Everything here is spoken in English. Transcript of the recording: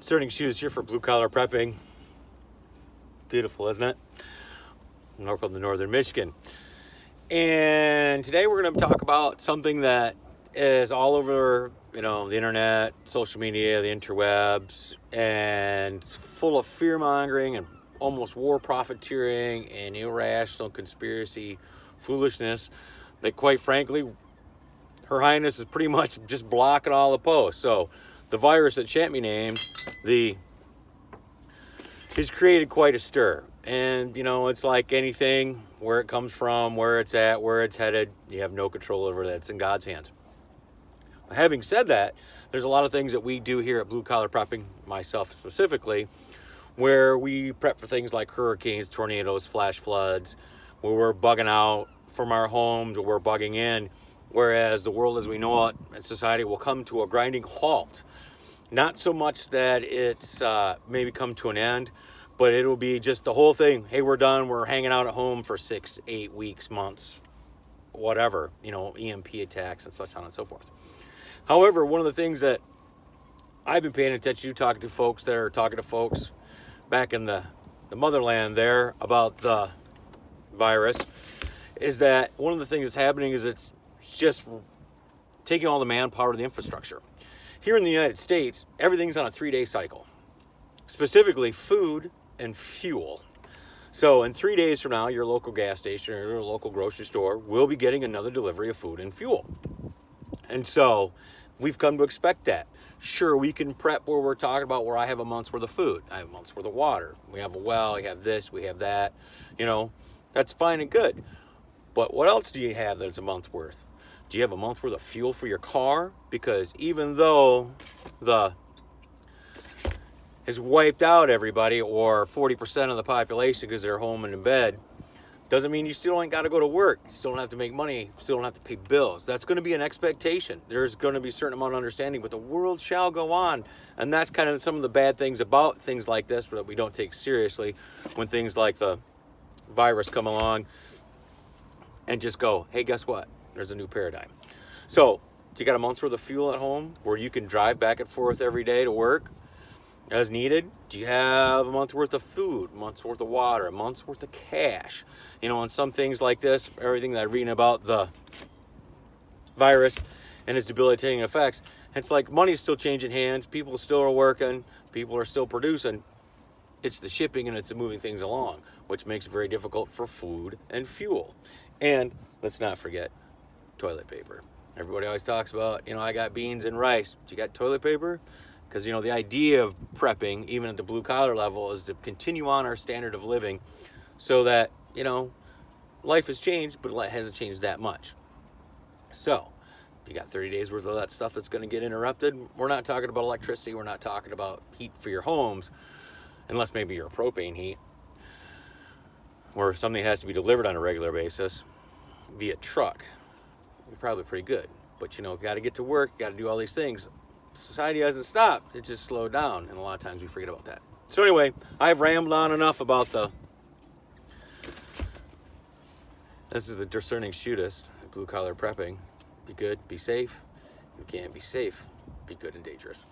Starting shoes here for Blue Collar Prepping. Beautiful, isn't it? Norfolk, northern Michigan. And today we're going to talk about something that is all over, the internet, social media, the interwebs, and it's full of fear-mongering and almost war profiteering and irrational conspiracy foolishness that, quite frankly, Her Highness is pretty much just blocking all the posts. So the virus that shan't be named, has created quite a stir. And, it's like anything, where it comes from, where it's at, where it's headed, you have no control over that. It's in God's hands. Having said that, there's a lot of things that we do here at Blue Collar Prepping, myself specifically, where we prep for things like hurricanes, tornadoes, flash floods, where we're bugging out from our homes, or we're bugging in, whereas the world as we know it and society will come to a grinding halt. Not so much that it's maybe come to an end, but it'll be just the whole thing. Hey, we're done. We're hanging out at home for 6, 8 weeks, months, whatever, EMP attacks and such on and so forth. However, one of the things that I've been paying attention to, talking to folks that are talking to folks back in the motherland there about the virus, is that one of the things that's happening is it's just taking all the manpower to the infrastructure. Here in the United States, everything's on a 3-day cycle, specifically food and fuel. So in 3 days from now, your local gas station or your local grocery store will be getting another delivery of food and fuel. And so we've come to expect that. Sure, we can prep where we're talking about where I have a month's worth of food. I have a month's worth of water. We have a well, we have this, we have that. That's fine and good. But what else do you have that's a month's worth? Do you have a month's worth of fuel for your car? Because even though has wiped out everybody, or 40% of the population because they're home and in bed, doesn't mean you still ain't got to go to work. You still don't have to make money. You still don't have to pay bills. That's going to be an expectation. There's going to be a certain amount of understanding, but the world shall go on. And that's kind of some of the bad things about things like this that we don't take seriously when things like the virus come along and just go, hey, guess what? There's a new paradigm. So you got a month's worth of fuel at home where you can drive back and forth every day to work as needed? Do you have a month's worth of food, a month's worth of water, a month's worth of cash? On some things like this, everything that I'm reading about the virus and its debilitating effects, it's like money's still changing hands, people still are working, people are still producing. It's the shipping and it's the moving things along, which makes it very difficult for food and fuel. And let's not forget toilet paper. Everybody always talks about, I got beans and rice. Do you got toilet paper? Because, the idea of prepping, even at the blue collar level, is to continue on our standard of living so that, life has changed, but it hasn't changed that much. So, you got 30 days worth of that stuff that's going to get interrupted. We're not talking about electricity. We're not talking about heat for your homes, unless maybe you're a propane heat, or if something has to be delivered on a regular basis via truck. You're probably pretty good. But, got to get to work, got to do all these things. Society hasn't stopped. It just slowed down, and a lot of times we forget about that. So anyway, I've rambled on enough about this is the Discerning Shootist, Blue Collar Prepping. Be good, be safe. You can't be safe, be good and dangerous.